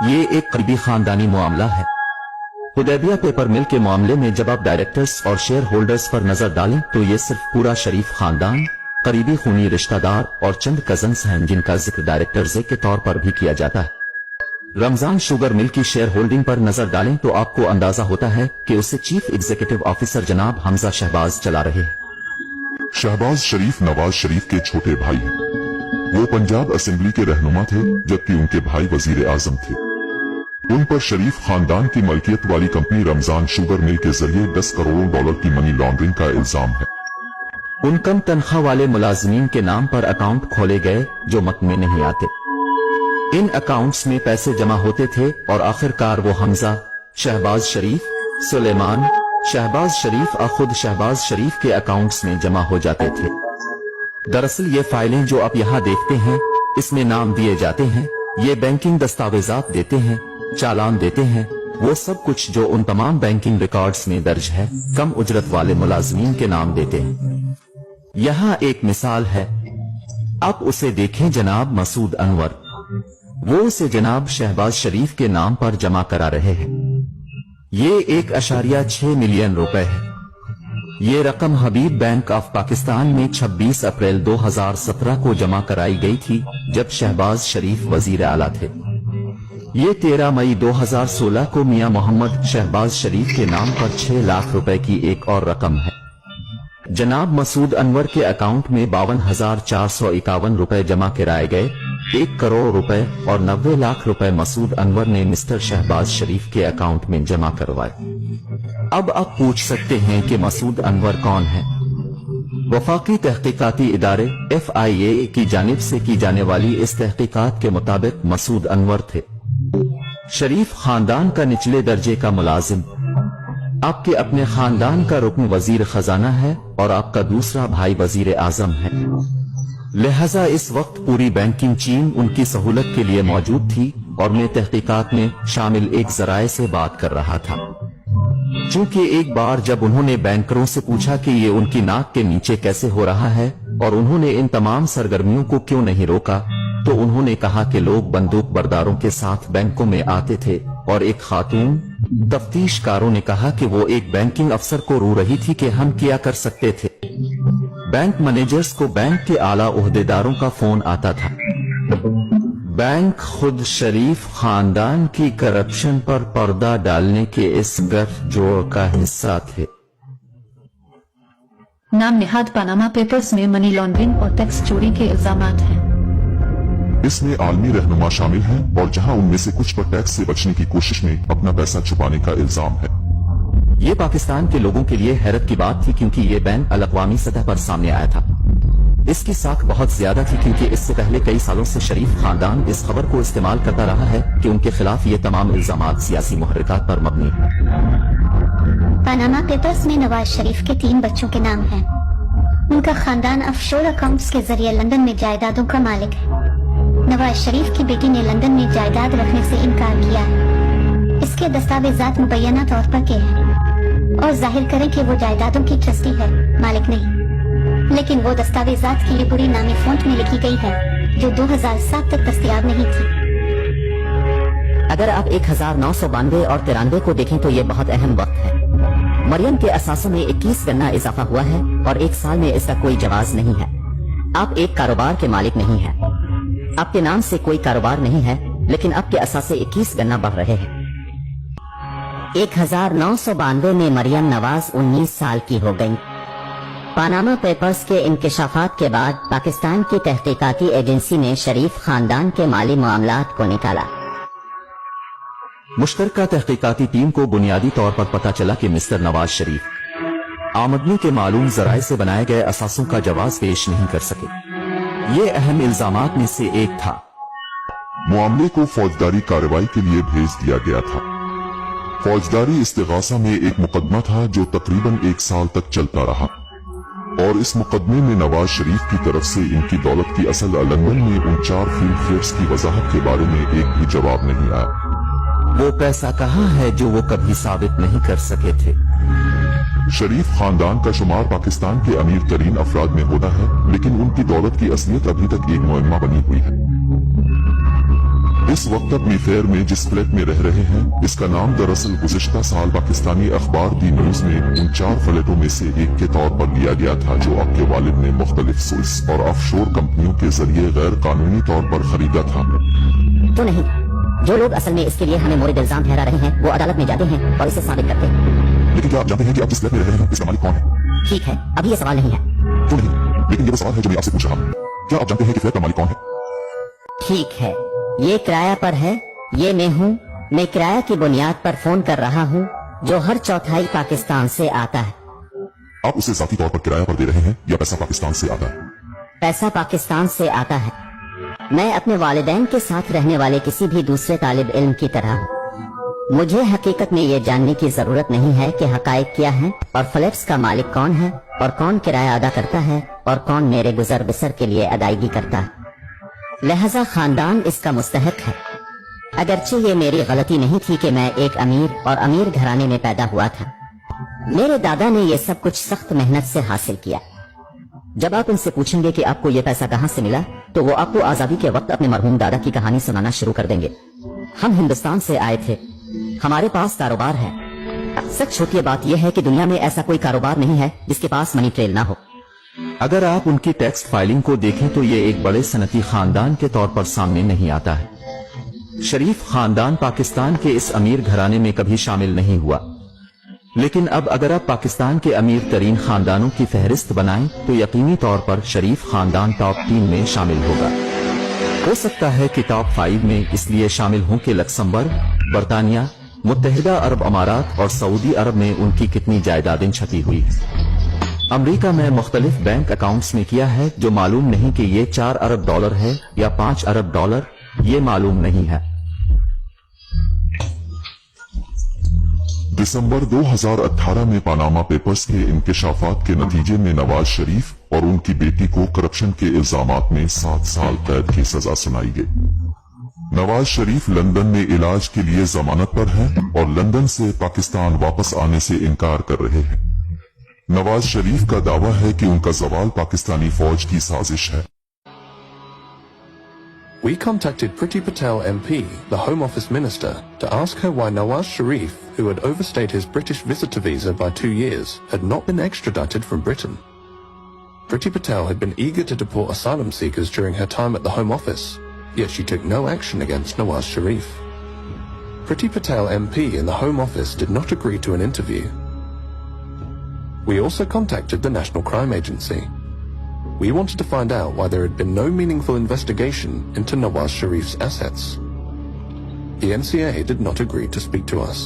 ये एक करीबी खानदानी मामला है। हुदैबिया पेपर मिल के मामले में जब आप डायरेक्टर्स और शेयर होल्डर्स पर नजर डालें तो ये सिर्फ पूरा शरीफ खानदान, करीबी खूनी रिश्तेदार और चंद कजन्स हैं जिनका जिक्र डायरेक्टर्स के तौर पर भी किया जाता है। रमजान शुगर मिल की शेयर होल्डिंग पर नजर डालें तो आपको अंदाजा होता है कि उसे चीफ एग्जीक्यूटिव ऑफिसर जनाब हमजा शहबाज चला रहे हैं। शहबाज शरीफ नवाज शरीफ के छोटे भाई हैं। वो पंजाब असेंबली के रहनुमा थे जबकि उनके भाई वजीर आजम थे। उन पर शरीफ खानदान की मलकियत वाली कंपनी रमजान शुगर मिल के जरिए 10 करोड़ डॉलर की मनी लॉन्ड्रिंग का इल्जाम है। उन कम तनख्वाह वाले मुलाजमीन के नाम पर अकाउंट खोले गए जो मत में नहीं आते। इन अकाउंट्स में पैसे जमा होते थे और आखिरकार वो हमजा, शहबाज शरीफ, सुलेमान, शहबाज शरीफ और खुद शहबाज शरीफ के अकाउंट्स में जमा हो जाते थे। दरअसल ये फाइलें जो आप यहाँ देखते हैं, इसमें नाम दिए जाते हैं, ये बैंकिंग दस्तावेजात देते हैं, चालान देते हैं, वो सब कुछ जो उन तमाम बैंकिंग रिकॉर्ड्स में दर्ज है, कम उजरत वाले मुलाजमीन के नाम देते हैं। यहाँ एक मिसाल है, आप उसे देखें जनाब मसूद अनवर, वो उसे जनाब शहबाज शरीफ के नाम पर जमा करा रहे हैं। ये 1.6 मिलियन रुपए है। ये रकम हबीब बैंक ऑफ पाकिस्तान में 26 अप्रैल 2017 को जमा कराई गई थी जब शहबाज शरीफ वजीर आला थे। ये 13 मई 2016 को मियां मोहम्मद शहबाज शरीफ के नाम पर 6 लाख रुपए की एक और रकम है। जनाब मसूद अनवर के अकाउंट में 52,451 रुपए जमा कराए गए। 1 करोड़ रुपए और 90 लाख रुपए मसूद अनवर ने मिस्टर शहबाज शरीफ के अकाउंट में जमा करवाए। अब आप पूछ सकते हैं कि मसूद अनवर कौन है? वफाकी तहकीकाती इदारे FIA की जानिब से की जाने वाली इस तहकीकात के मुताबिक मसूद अनवर थे शरीफ खानदान का निचले दर्जे का मुलाजिम। आपके अपने खानदान का रुकन वजीर खजाना है और आपका दूसरा भाई वजीर आजम है। लिहाजा इस वक्त पूरी बैंकिंग चीन उनकी सहूलत के लिए मौजूद थी और मैं तहकीकात में शामिल एक जराये से बात कर रहा था। चूंकि एक बार जब उन्होंने बैंकरों से पूछा कि ये उनकी नाक के नीचे कैसे हो रहा है और उन्होंने इन तमाम सरगर्मियों को क्यों नहीं रोका, तो उन्होंने कहा कि लोग बंदूक बरदारों के साथ बैंकों में आते थे और एक खातून तफ्तीशकारों ने कहा कि वो एक बैंकिंग अफसर को रो रही थी कि हम क्या कर सकते थे। बैंक मैनेजर्स को बैंक के आला ओहदेदारों का फोन आता था। बैंक खुद शरीफ खानदान की करप्शन पर पर्दा डालने के इस गठजोड़ का हिस्सा थे। नाम निहाद पनामा पेपर्स में मनी लॉन्ड्रिंग और टैक्स चोरी के इल्जामात हैं। इसमें आलमी रहनुमा शामिल हैं और जहां उनमें से कुछ पर टैक्स से बचने की कोशिश में अपना पैसा छुपाने का इल्जाम है। ये पाकिस्तान के लोगों के लिए हैरत की बात थी क्योंकि ये बैन अलअक़वामी सतह पर सामने आया था। इसकी साख बहुत ज्यादा थी क्योंकि इससे पहले कई सालों से शरीफ खानदान इस खबर को इस्तेमाल करता रहा है कि उनके खिलाफ ये तमाम इल्जामात सियासी मुहर्रिकात पर मबनी है। पनामा पेपर्स में नवाज शरीफ के 3 बच्चों के नाम हैं। उनका खानदान ऑफशोर अकाउंट्स के जरिए लंदन में जायदादों का मालिक है। नवाज शरीफ की बेटी ने लंदन में जायदाद रखने से इनकार किया है। इसके दस्तावेजात मुबैना तौर पर के हैं और जाहिर करें कि वो जायदादों की ट्रस्टी है, मालिक नहीं। लेकिन वो दस्तावेजात की पूरी नामी फॉन्ट में लिखी गई है जो 2007 तक दस्तयाब नहीं थी। अगर आप 1992 और 93 को देखें तो ये बहुत अहम वक्त है। मरियम के असासों में 21 गना इजाफा हुआ है और 1 साल में इसका कोई जवाज नहीं है। आप एक कारोबार के मालिक नहीं हैं। आपके नाम से कोई कारोबार नहीं है, लेकिन आपके असासे 21 गना बढ़ रहे हैं। 1992 में मरियम नवाज 19 साल की हो गई। पनामा पेपर्स के इंकशाफात के बाद पाकिस्तान की तहकीकाती एजेंसी ने शरीफ खानदान के माली मामलात को निकाला। मुश्तरका तहकीकाती टीम को बुनियादी तौर पर पता चला कि मिस्टर नवाज शरीफ आमदनी के मालूम जराये से बनाए गए असासों का जवाब पेश नहीं कर सके। ये अहम इल्जामात में से एक था। मामले को फौजदारी कार्रवाई के लिए भेज दिया गया था। फौजदारी इस्तिगासा में एक मुकदमा था जो तकरीबन 1 साल तक चलता रहा और इस मुकदमे में नवाज शरीफ की तरफ से इनकी दौलत की असल लंदन में उन 4 फील्ड फेयर्स की वजाहत के बारे में एक भी जवाब नहीं आया। वो पैसा कहाँ है जो वो कभी साबित नहीं कर सके थे। शरीफ खानदान का शुमार पाकिस्तान के अमीर तरीन अफराद में होता है, लेकिन उनकी दौलत की असलियत अभी तक एक मुअम्मा बनी हुई है। इस वक्त अपनी फेयर में जिस फ्लैट में रह रहे हैं, इसका नाम दरअसल गुज़िश्ता साल पाकिस्तानी अखबार दी न्यूज में उन 4 फ्लैटों में से एक के तौर पर लिया गया था जो आपके वालिद ने मुख्तलिफ स्विस और ऑफशोर कंपनियों के जरिए गैर कानूनी तौर पर खरीदा था। तो नहीं, जो लोग असल में इसके लिए हमें मोरिद इल्जाम ठहरा रहे हैं वो अदालत में जाते हैं और इसे साबित करते हैं। लेकिन क्या आप जानते हैं कि आप जिस फ्लैट में रह रहे हैं इसका मालिक कौन है? ठीक है, अभी ये सवाल नहीं है। तो नहीं, लेकिन ये वो सवाल है जो मैं आपसे पूछ रहा हूँ। क्या आप जानते हैं कि फ्लैट का मालिक कौन है? ठीक है, ये किराया पर है, ये मैं हूँ। मैं किराया की बुनियाद पर फोन कर रहा हूँ जो हर चौथाई पाकिस्तान से आता है। आप उसे जाती तौर पर किराया पर दे रहे हैं या पैसा पाकिस्तान से आता है? पैसा पाकिस्तान से आता है। मैं अपने वालिदैन के साथ रहने वाले किसी भी दूसरे तालिब इल्म की तरह हूँ। मुझे हकीकत में ये जानने की जरूरत नहीं है कि हकायक क्या है और फ्लैट्स का मालिक कौन है और कौन किराया अदा करता है और कौन मेरे गुजर बसर के लिए अदायगी करता है। लिहाजा खानदान इसका मुस्तहक है। अगरचे ये मेरी गलती नहीं थी कि मैं एक अमीर और अमीर घराने में पैदा हुआ था। मेरे दादा ने ये सब कुछ सख्त मेहनत से हासिल किया। जब आप उनसे पूछेंगे कि आपको ये पैसा कहाँ से मिला तो वो आपको आजादी के वक्त अपने मरहूम दादा की कहानी सुनाना शुरू कर देंगे। हम हिंदुस्तान से आए थे, हमारे पास कारोबार है। सच छोटी बात यह है कि दुनिया में ऐसा कोई कारोबार नहीं है जिसके पास मनी ट्रेल ना हो। अगर आप उनकी टैक्स फाइलिंग को देखें तो ये एक बड़े सनती खानदान के तौर पर सामने नहीं आता है। शरीफ खानदान पाकिस्तान के इस अमीर घराने में कभी शामिल नहीं हुआ, लेकिन अब अगर आप पाकिस्तान के अमीर तरीन खानदानों की फहरिस्त बनाएं तो यकीनी तौर पर शरीफ खानदान टॉप 3 में शामिल होगा। हो सकता है कि टॉप 5 में इसलिए शामिल हों कि लक्समबर्ग, बरतानिया, मुत्तहिदा अरब अमारात और सऊदी अरब में उनकी कितनी जायदादें छपी हुई है। अमेरिका में मुख्तलिफ बैंक अकाउंट्स में किया है जो मालूम नहीं कि ये 4 अरब डॉलर है या 5 अरब डॉलर, ये मालूम नहीं है। दिसंबर 2018 में पनामा पेपर्स के इंकशाफात के नतीजे में नवाज शरीफ और उनकी बेटी को करप्शन के इल्जामात में 7 साल कैद की सजा सुनाई गई। नवाज शरीफ लंदन में इलाज के लिए जमानत पर हैं और लंदन से पाकिस्तान वापस आने से इनकार कर रहे हैं। नवाज शरीफ का दावा है कि उनका जवाल पाकिस्तानी फौज की साजिश है। We contacted Priti Patel MP, the Home Office Minister, to ask her why Nawaz Sharif, who had overstayed his British visitor visa by 2 years, had not been extradited from Britain. Priti Patel had been eager to deport asylum seekers during her time at the Home Office, yet she took no action against Nawaz Sharif. Priti Patel MP in the Home Office did not agree to an interview. We also contacted the National Crime Agency. We wanted to find out why there had been no meaningful investigation into Nawaz Sharif's assets. The NCA did not agree to speak to us.